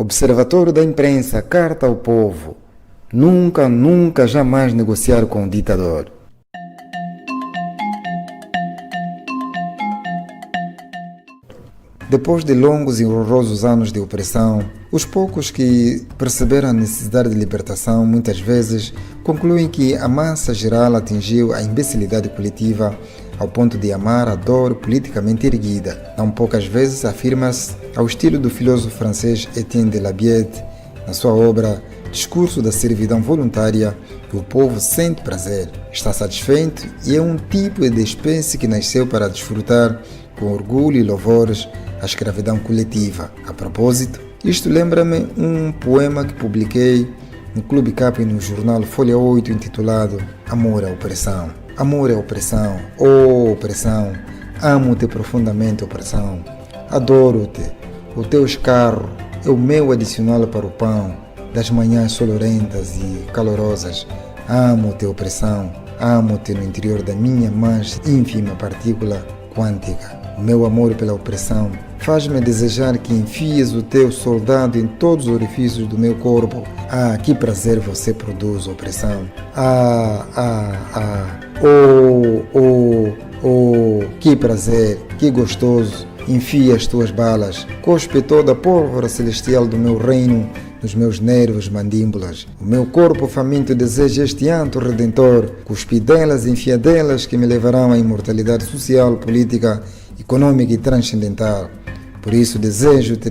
Observatório da imprensa, carta ao povo. Nunca, nunca, jamais negociar com o ditador. Depois de longos e horrorosos anos de opressão, os poucos que perceberam a necessidade de libertação muitas vezes concluem que a massa geral atingiu a imbecilidade coletiva ao ponto de amar a dor politicamente erguida. Não poucas vezes afirma-se, ao estilo do filósofo francês Étienne de Labiette, na sua obra Discurso da Servidão Voluntária, que o povo sente prazer, está satisfeito e é um tipo de espécie que nasceu para desfrutar com orgulho e louvores a escravidão coletiva. A propósito, isto lembra-me um poema que publiquei no Clube Cap e no jornal Folha 8, intitulado Amor à Opressão. Amor é opressão, oh opressão, amo-te profundamente, opressão. Adoro-te, o teu escarro é o meu adicional para o pão das manhãs solorentas e calorosas. Amo-te, opressão, amo-te no interior da minha mais ínfima partícula quântica. O meu amor pela opressão faz-me desejar que enfies o teu soldado em todos os orifícios do meu corpo. Ah, que prazer você produz, opressão. Que prazer, que gostoso. Enfia as tuas balas, cospe toda a pólvora celestial do meu reino nos meus nervos mandíbulas. O meu corpo faminto deseja este anto redentor, cuspidelas e enfiadelas que me levarão à imortalidade social, política, econômica e transcendental. Por isso desejo-te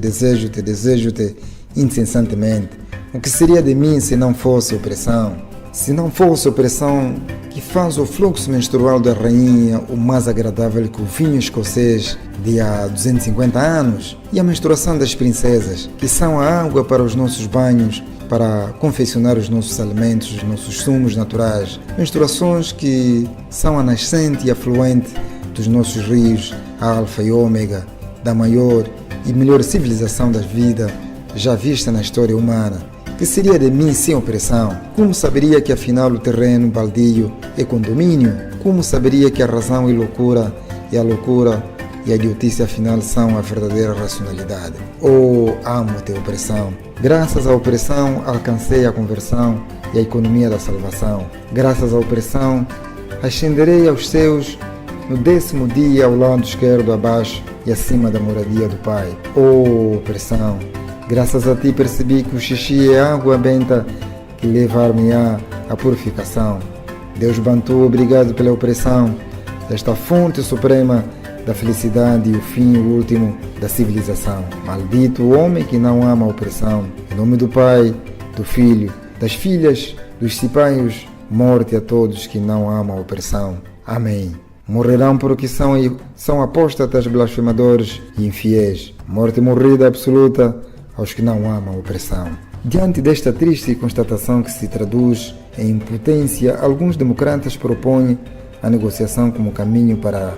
incessantemente. O que seria de mim se não fosse opressão? Se não fosse opressão que faz o fluxo menstrual da rainha o mais agradável que o vinho escocês de há 250 anos, e a menstruação das princesas, que são a água para os nossos banhos, para confeccionar os nossos alimentos, os nossos sumos naturais, menstruações que são a nascente e afluente dos nossos rios, a alfa e ômega da maior e melhor civilização da vida já vista na história humana. Que seria de mim sem opressão? Como saberia que afinal o terreno baldio é condomínio? Como saberia que a razão é loucura e a loucura e a idiotice afinal são a verdadeira racionalidade? Oh, amo-te, opressão. Graças à opressão alcancei a conversão e a economia da salvação. Graças à opressão ascenderei aos céus no 10º dia ao lado esquerdo abaixo e acima da moradia do Pai. Oh, opressão. Graças a ti percebi que o xixi é água benta que levar-me-á à purificação. Deus Bantu, obrigado pela opressão, esta fonte suprema da felicidade e o fim último da civilização. Maldito o homem que não ama a opressão. Em nome do Pai, do Filho, das filhas, dos cipaios, morte a todos que não amam a opressão. Amém. Morrerão porque são apóstatas, blasfemadores e infiéis. Morte morrida absoluta aos que não amam a opressão. Diante desta triste constatação que se traduz em impotência, alguns democratas propõem a negociação como caminho para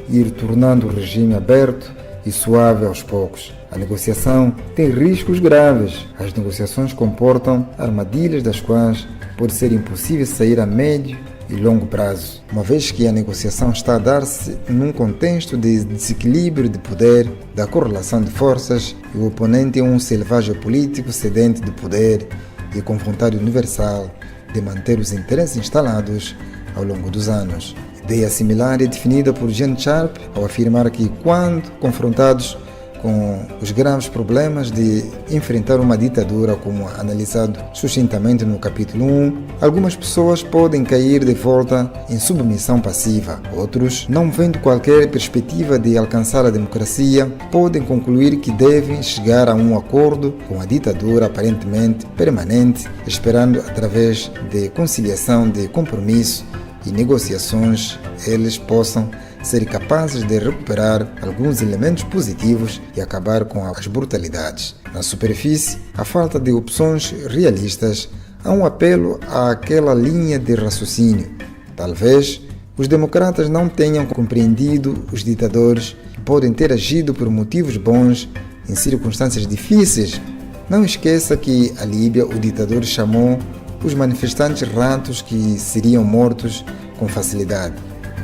ir tornando o regime aberto e suave aos poucos. A negociação tem riscos graves. As negociações comportam armadilhas das quais pode ser impossível sair a médio e longo prazo, uma vez que a negociação está a dar-se num contexto de desequilíbrio de poder, da correlação de forças, e o oponente é um selvagem político sedente de poder e com vontade universal de manter os interesses instalados ao longo dos anos. Ideia similar é definida por Gene Sharp ao afirmar que, quando confrontados com os graves problemas de enfrentar uma ditadura, como analisado sucintamente no capítulo 1, algumas pessoas podem cair de volta em submissão passiva. Outros, não vendo qualquer perspectiva de alcançar a democracia, podem concluir que devem chegar a um acordo com a ditadura aparentemente permanente, esperando através de conciliação, de compromisso e negociações, eles possam ser capazes de recuperar alguns elementos positivos e acabar com as brutalidades. Na superfície, a falta de opções realistas há um apelo àquela linha de raciocínio. Talvez os democratas não tenham compreendido os ditadores que podem ter agido por motivos bons em circunstâncias difíceis. Não esqueça que a Líbia o ditador chamou os manifestantes ratos que seriam mortos com facilidade.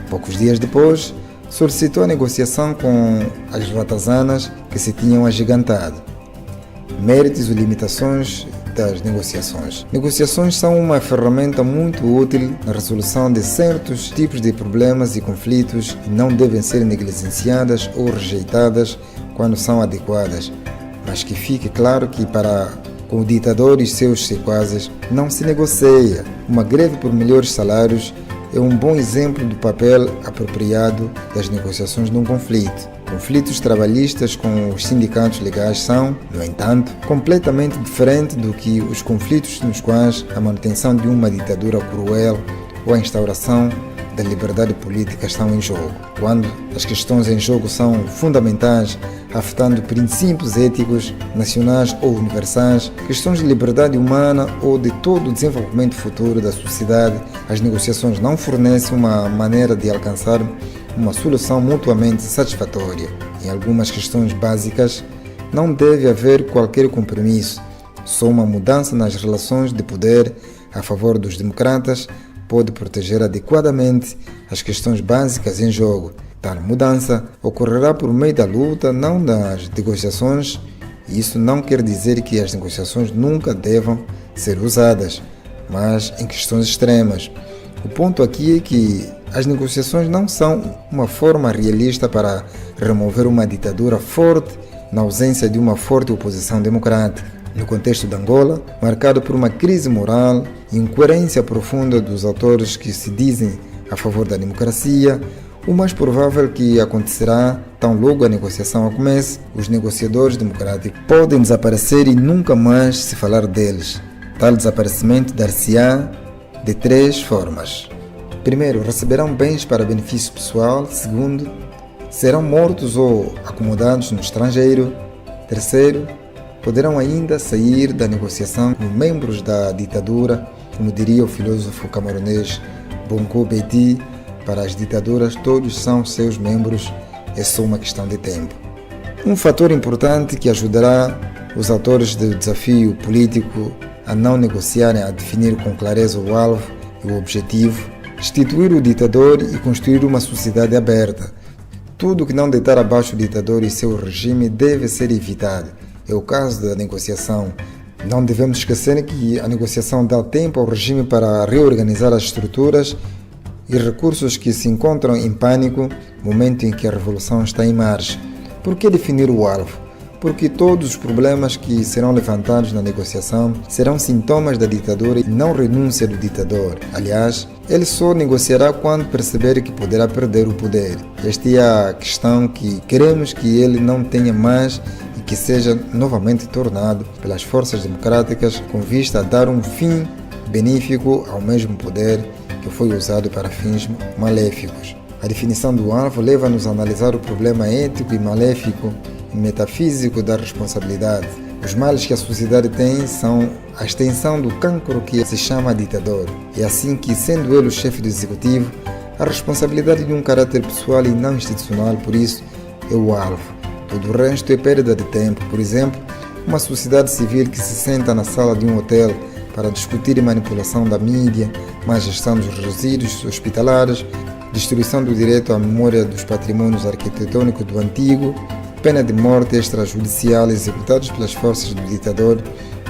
Poucos dias depois, solicitou a negociação com as ratazanas que se tinham agigantado. méritos e limitações das negociações. Negociações são uma ferramenta muito útil na resolução de certos tipos de problemas e conflitos e não devem ser negligenciadas ou rejeitadas quando são adequadas, mas que fique claro que com o ditador e seus sequazes não se negocia. Uma greve por melhores salários é um bom exemplo do papel apropriado das negociações num conflito. Conflitos trabalhistas com os sindicatos legais são, no entanto, completamente diferentes do que os conflitos nos quais a manutenção de uma ditadura cruel ou a instauração da liberdade política estão em jogo. Quando as questões em jogo são fundamentais, afetando princípios éticos, nacionais ou universais, questões de liberdade humana ou de todo o desenvolvimento futuro da sociedade, as negociações não fornecem uma maneira de alcançar uma solução mutuamente satisfatória. Em algumas questões básicas, não deve haver qualquer compromisso. Só uma mudança nas relações de poder a favor dos democratas pode proteger adequadamente as questões básicas em jogo. Tal mudança ocorrerá por meio da luta, não das negociações, e isso não quer dizer que as negociações nunca devam ser usadas, mas em questões extremas. O ponto aqui é que as negociações não são uma forma realista para remover uma ditadura forte na ausência de uma forte oposição democrática. No contexto de Angola, marcado por uma crise moral e incoerência profunda dos atores que se dizem a favor da democracia, o mais provável que acontecerá, tão logo a negociação comece, os negociadores democráticos podem desaparecer e nunca mais se falar deles. Tal desaparecimento dar-se-á de 3 formas. Primeiro, receberão bens para benefício pessoal. Segundo, serão mortos ou acomodados no estrangeiro. Terceiro, poderão ainda sair da negociação como membros da ditadura, como diria o filósofo camerunês Bongo Bedi, para as ditaduras todos são seus membros, é só uma questão de tempo. Um fator importante que ajudará os atores do desafio político a não negociarem, a definir com clareza o alvo e o objetivo, destituir o ditador e construir uma sociedade aberta. Tudo que não deitar abaixo o ditador e seu regime deve ser evitado. É o caso da negociação. Não devemos esquecer que a negociação dá tempo ao regime para reorganizar as estruturas e recursos que se encontram em pânico no momento em que a revolução está em marcha. Por que definir o alvo? Porque todos os problemas que serão levantados na negociação serão sintomas da ditadura e não renúncia do ditador. Aliás, ele só negociará quando perceber que poderá perder o poder. Esta é a questão que queremos que ele não tenha mais e que seja novamente tornado pelas forças democráticas com vista a dar um fim benéfico ao mesmo poder que foi usado para fins maléficos. A definição do alvo leva-nos a analisar o problema ético e maléfico e metafísico da responsabilidade. Os males que a sociedade tem são a extensão do cancro que se chama ditador. É assim que, sendo ele o chefe do executivo, a responsabilidade de um caráter pessoal e não institucional, por isso, é o alvo. Todo o resto é perda de tempo. Por exemplo, uma sociedade civil que se senta na sala de um hotel para discutir manipulação da mídia, má gestão dos resíduos hospitalares, destruição do direito à memória dos patrimônios arquitetônicos do antigo, pena de morte extrajudicial executados pelas forças do ditador.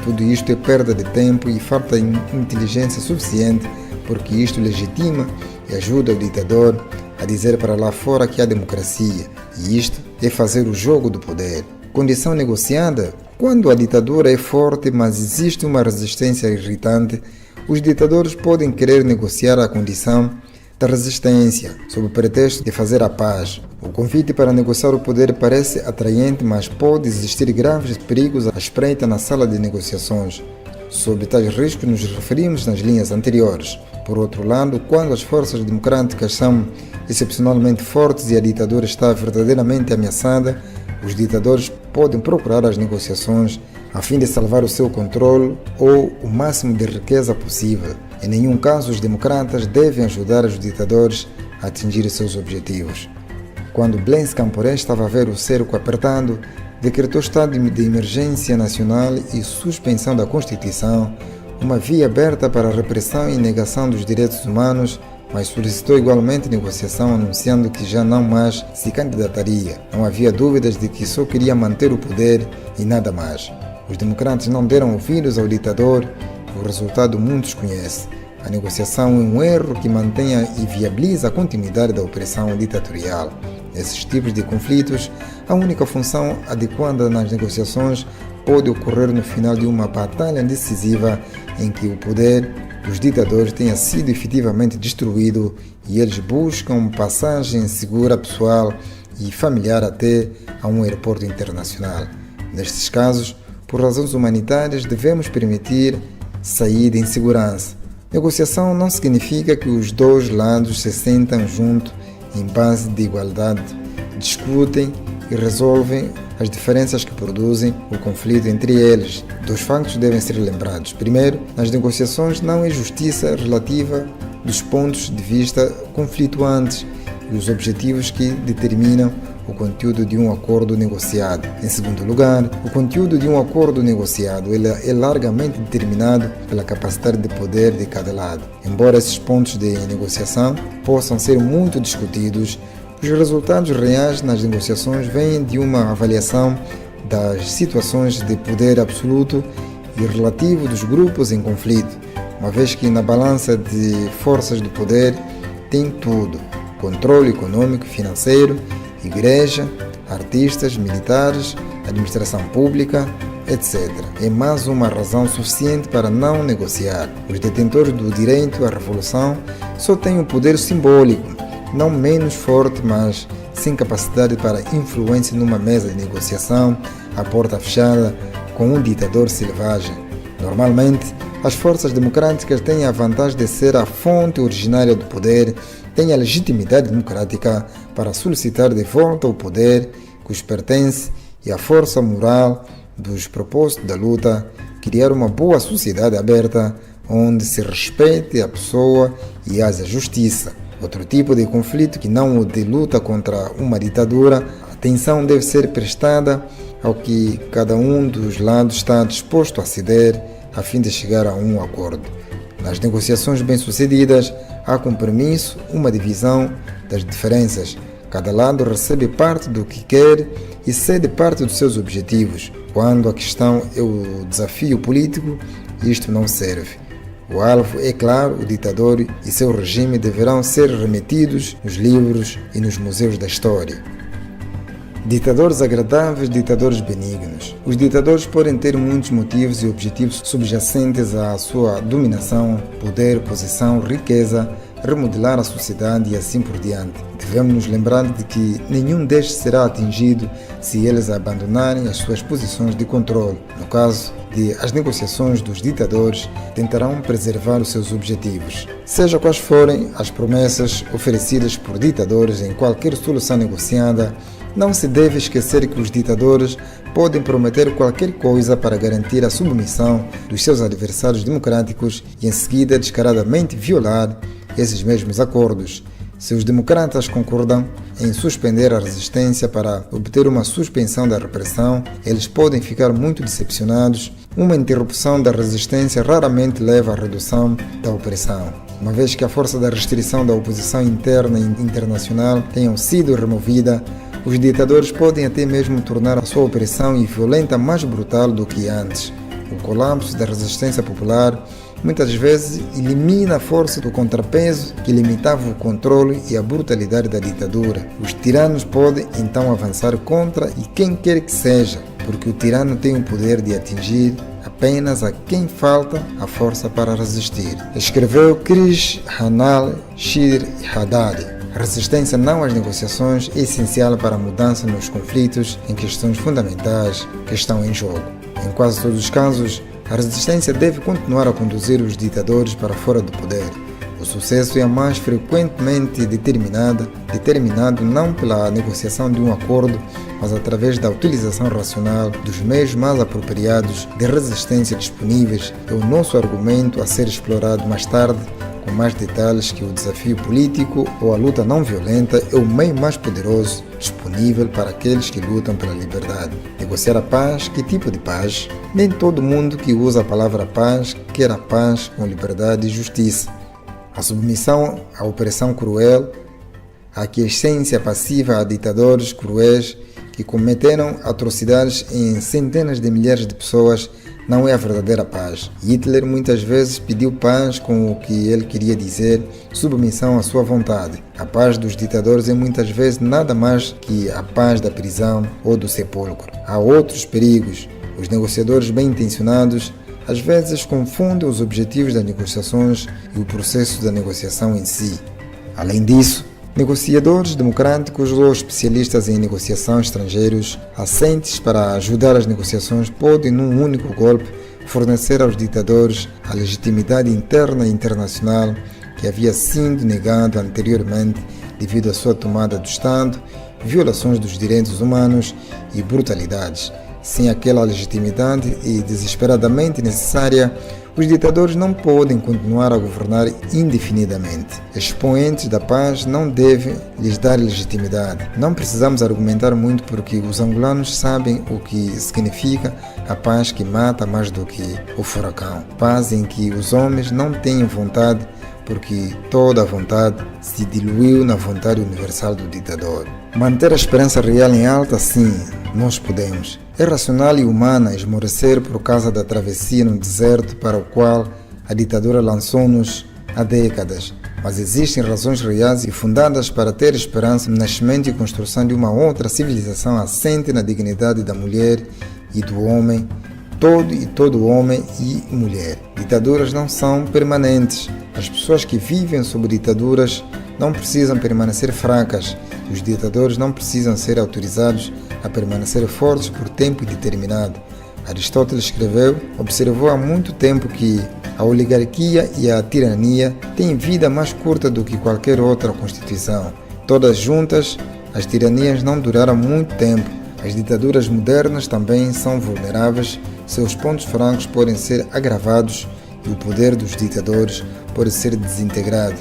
Tudo isto é perda de tempo e falta de inteligência suficiente, porque isto legitima e ajuda o ditador a dizer para lá fora que há democracia, e isto é fazer o jogo do poder. Condição negociada: quando a ditadura é forte, mas existe uma resistência irritante, os ditadores podem querer negociar a condição da resistência, sob o pretexto de fazer a paz. O convite para negociar o poder parece atraente, mas pode existir graves perigos à espreita na sala de negociações. Sob tais riscos nos referimos nas linhas anteriores. Por outro lado, quando as forças democráticas são excepcionalmente fortes e a ditadura está verdadeiramente ameaçada, os ditadores podem procurar as negociações a fim de salvar o seu controle ou o máximo de riqueza possível. Em nenhum caso, os democratas devem ajudar os ditadores a atingir seus objetivos. Quando Blaise Compaoré estava a ver o cerco apertando, decretou estado de emergência nacional e suspensão da Constituição, uma via aberta para a repressão e negação dos direitos humanos, mas solicitou igualmente negociação, anunciando que já não mais se candidataria. Não havia dúvidas de que só queria manter o poder e nada mais. Os democratas não deram ouvidos ao ditador e o resultado muitos conhecem. A negociação é um erro que mantém e viabiliza a continuidade da opressão ditatorial. Nesses tipos de conflitos, a única função adequada nas negociações pode ocorrer no final de uma batalha decisiva em que o poder dos ditadores tenha sido efetivamente destruído e eles buscam passagem segura pessoal e familiar até a um aeroporto internacional. Nestes casos, por razões humanitárias, devemos permitir saída em segurança. Negociação não significa que os dois lados se sentam juntos em base de igualdade, discutem e resolvem as diferenças que produzem o conflito entre eles. Dois factos devem ser lembrados. Primeiro, nas negociações não há justiça relativa dos pontos de vista conflituantes e os objetivos que determinam o conteúdo de um acordo negociado. Em segundo lugar, o conteúdo de um acordo negociado é largamente determinado pela capacidade de poder de cada lado. Embora esses pontos de negociação possam ser muito discutidos, os resultados reais nas negociações vêm de uma avaliação das situações de poder absoluto e relativo dos grupos em conflito, uma vez que na balança de forças do poder tem tudo: controle econômico, financeiro, igreja, artistas, militares, administração pública, etc. É mais uma razão suficiente para não negociar. Os detentores do direito à revolução só têm um poder simbólico, não menos forte, mas sem capacidade para influência numa mesa de negociação à porta fechada com um ditador selvagem. Normalmente, as forças democráticas têm a vantagem de ser a fonte originária do poder, têm a legitimidade democrática para solicitar de volta o poder que os pertence e a força moral dos propósitos da luta, criar uma boa sociedade aberta onde se respeite a pessoa e haja justiça. Outro tipo de conflito que não o de luta contra uma ditadura, a atenção deve ser prestada ao que cada um dos lados está disposto a ceder a fim de chegar a um acordo. Nas negociações bem-sucedidas, há compromisso, uma divisão das diferenças. Cada lado recebe parte do que quer e cede parte dos seus objetivos. Quando a questão é o desafio político, isto não serve. O alvo é claro: o ditador e seu regime deverão ser remetidos nos livros e nos museus da história. Ditadores agradáveis, ditadores benignos. Os ditadores podem ter muitos motivos e objetivos subjacentes à sua dominação, poder, posição, riqueza, remodelar a sociedade e assim por diante. Devemos nos lembrar de que nenhum destes será atingido se eles abandonarem as suas posições de controle. No caso de as negociações dos ditadores, tentarão preservar os seus objetivos. Seja quais forem as promessas oferecidas por ditadores em qualquer solução negociada, não se deve esquecer que os ditadores podem prometer qualquer coisa para garantir a submissão dos seus adversários democráticos e em seguida descaradamente violar esses mesmos acordos. Se os democratas concordam em suspender a resistência para obter uma suspensão da repressão, eles podem ficar muito decepcionados. Uma interrupção da resistência raramente leva à redução da opressão, uma vez que a força da restrição da oposição interna e internacional tenham sido removida. Os ditadores podem até mesmo tornar a sua opressão e violenta mais brutal do que antes. O colapso da resistência popular muitas vezes elimina a força do contrapeso que limitava o controle e a brutalidade da ditadura. Os tiranos podem então avançar contra e quem quer que seja, porque o tirano tem o poder de atingir apenas a quem falta a força para resistir. Escreveu Chris Hanal Shir Haddad. A resistência não às negociações é essencial para a mudança nos conflitos em questões fundamentais que estão em jogo. Em quase todos os casos, a resistência deve continuar a conduzir os ditadores para fora do poder. O sucesso é mais frequentemente determinado não pela negociação de um acordo, mas através da utilização racional dos meios mais apropriados de resistência disponíveis. É o nosso argumento a ser explorado mais tarde, com mais detalhes, que o desafio político ou a luta não violenta é o meio mais poderoso disponível para aqueles que lutam pela liberdade. Negociar a paz? Que tipo de paz? Nem todo mundo que usa a palavra paz quer a paz com liberdade e justiça. A submissão à opressão cruel, a aquiescência passiva a ditadores cruéis que que cometeram atrocidades em centenas de milhares de pessoas não é a verdadeira paz. Hitler muitas vezes pediu paz com o que ele queria dizer, submissão à sua vontade. A paz dos ditadores é muitas vezes nada mais que a paz da prisão ou do sepulcro. Há outros perigos. Os negociadores bem-intencionados às vezes confundem os objetivos das negociações e o processo da negociação em si. Além disso, negociadores democráticos ou especialistas em negociação estrangeiros, assentes para ajudar as negociações, podem, num único golpe, fornecer aos ditadores a legitimidade interna e internacional que havia sido negada anteriormente devido à sua tomada do Estado, violações dos direitos humanos e brutalidades. Sem aquela legitimidade e desesperadamente necessária, os ditadores não podem continuar a governar indefinidamente. Expoentes da paz não devem lhes dar legitimidade. Não precisamos argumentar muito porque os angolanos sabem o que significa a paz que mata mais do que o furacão. Paz em que os homens não têm vontade porque toda a vontade se diluiu na vontade universal do ditador. Manter a esperança real em alta, sim, nós podemos. É racional e humana esmorecer por causa da travessia no deserto para o qual a ditadura lançou-nos há décadas. Mas existem razões reais e fundadas para ter esperança no nascimento e construção de uma outra civilização assente na dignidade da mulher e do homem, todo homem e mulher. Ditaduras não são permanentes. As pessoas que vivem sob ditaduras não precisam permanecer fracas. Os ditadores não precisam ser autorizados a permanecer fortes por tempo determinado. Aristóteles escreveu: observou há muito tempo que a oligarquia e a tirania têm vida mais curta do que qualquer outra constituição. Todas juntas, as tiranias não duraram muito tempo. As ditaduras modernas também são vulneráveis, seus pontos fracos podem ser agravados e o poder dos ditadores pode ser desintegrado.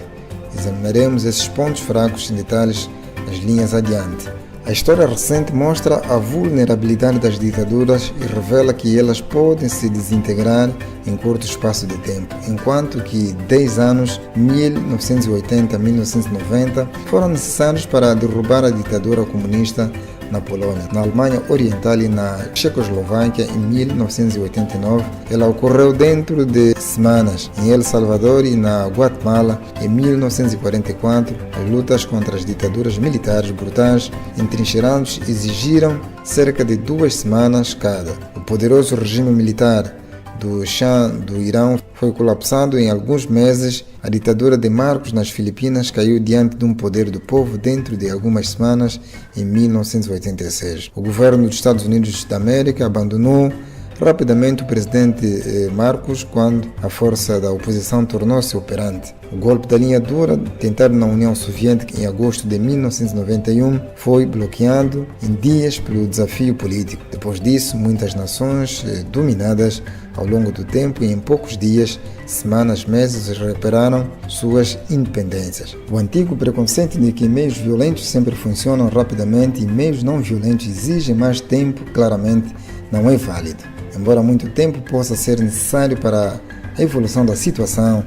Examinaremos esses pontos fracos em detalhes nas linhas adiante. A história recente mostra a vulnerabilidade das ditaduras e revela que elas podem se desintegrar em curto espaço de tempo, enquanto que 10 anos, 1980 a 1990, foram necessários para derrubar a ditadura comunista na Polônia, na Alemanha Oriental e na Tchecoslováquia em 1989. Ela ocorreu dentro de semanas. Em El Salvador e na Guatemala em 1944, as lutas contra as ditaduras militares brutais entrincheirados exigiram cerca de 2 semanas cada. O poderoso regime militar do Shah do Irão foi colapsado em alguns meses. A ditadura de Marcos nas Filipinas caiu diante de um poder do povo dentro de algumas semanas em 1986. O governo dos Estados Unidos da América abandonou rapidamente o presidente Marcos quando a força da oposição tornou-se operante. O golpe da linha dura, tentado na União Soviética em agosto de 1991, foi bloqueado em dias pelo desafio político. Depois disso, muitas nações dominadas ao longo do tempo e em poucos dias, semanas, meses, recuperaram suas independências. O antigo preconceito de que meios violentos sempre funcionam rapidamente e meios não violentos exigem mais tempo, claramente não é válido. Embora muito tempo possa ser necessário para a evolução da situação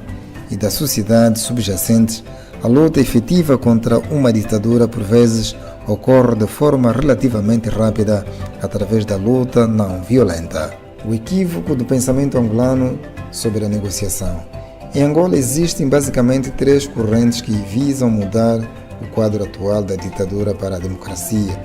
e da sociedade subjacentes, a luta efetiva contra uma ditadura por vezes ocorre de forma relativamente rápida através da luta não violenta. O equívoco do pensamento angolano sobre a negociação. Em Angola existem basicamente 3 correntes que visam mudar o quadro atual da ditadura para a democracia.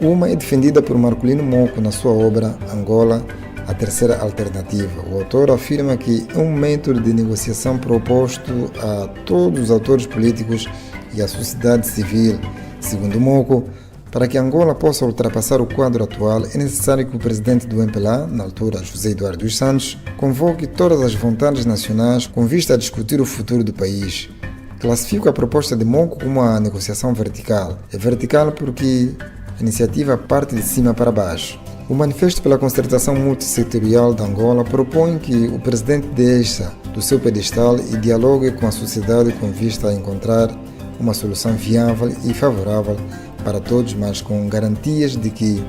Uma é defendida por Marcolino Mocco na sua obra Angola, a terceira alternativa. O autor afirma que é um método de negociação proposto a todos os atores políticos e à sociedade civil. Segundo Mocco, para que Angola possa ultrapassar o quadro atual, é necessário que o presidente do MPLA, na altura José Eduardo dos Santos, convoque todas as vontades nacionais com vista a discutir o futuro do país. Classifico a proposta de Mocco como uma negociação vertical. É vertical porque a iniciativa parte de cima para baixo. O Manifesto pela Concertação Multissetorial de Angola propõe que o presidente desça do seu pedestal e dialogue com a sociedade com vista a encontrar uma solução viável e favorável para todos, mas com garantias de que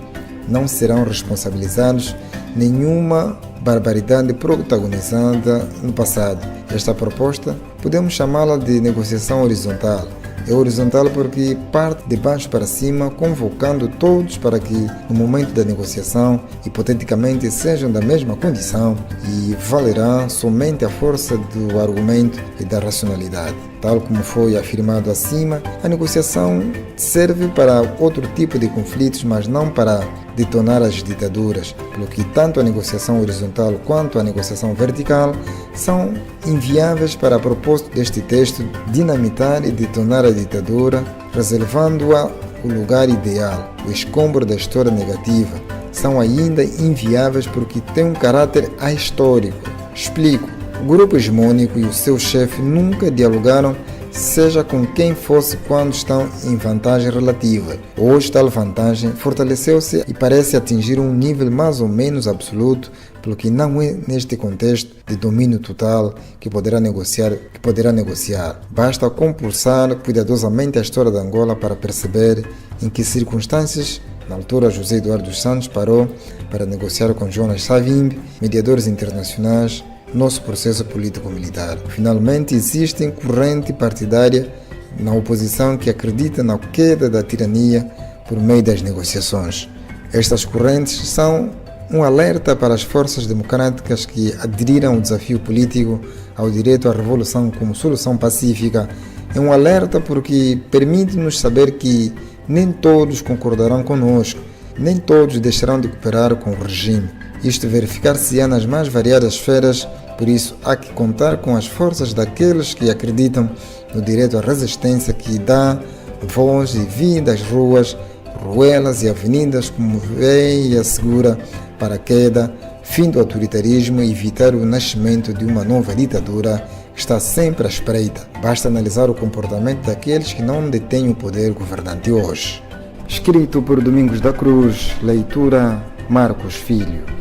não serão responsabilizados nenhuma barbaridade protagonizada no passado. Esta proposta podemos chamá-la de negociação horizontal. É horizontal porque parte de baixo para cima, convocando todos para que, no momento da negociação, hipoteticamente sejam da mesma condição e valerá somente a força do argumento e da racionalidade. Tal como foi afirmado acima, a negociação serve para outro tipo de conflitos, mas não para detonar as ditaduras, pelo que tanto a negociação horizontal quanto a negociação vertical são inviáveis para o propósito deste texto dinamitar e detonar a ditadura, reservando-a o lugar ideal, o escombro da história negativa. São ainda inviáveis porque têm um caráter ahistórico. Explico. O grupo hegemônico e o seu chefe nunca dialogaram, seja com quem fosse, quando estão em vantagem relativa. Hoje tal vantagem fortaleceu-se e parece atingir um nível mais ou menos absoluto, pelo que não é neste contexto de domínio total que poderá negociar. Basta compulsar cuidadosamente a história de Angola para perceber em que circunstâncias na altura, José Eduardo dos Santos parou para negociar com Jonas Savimbi, mediadores internacionais, nosso processo político-militar. Finalmente, existe corrente partidária na oposição que acredita na queda da tirania por meio das negociações. Estas correntes são um alerta para as forças democráticas que aderiram ao desafio político, ao direito à revolução como solução pacífica. É um alerta porque permite-nos saber que nem todos concordarão conosco, nem todos deixarão de cooperar com o regime. Isto verificar-se-á nas mais variadas esferas, por isso há que contar com as forças daqueles que acreditam no direito à resistência, que dá voz e vida às ruas, ruelas e avenidas como veia segura para a queda, fim do autoritarismo e evitar o nascimento de uma nova ditadura que está sempre à espreita. Basta analisar o comportamento daqueles que não detêm o poder governante hoje. Escrito por Domingos da Cruz, leitura Marcos Filho.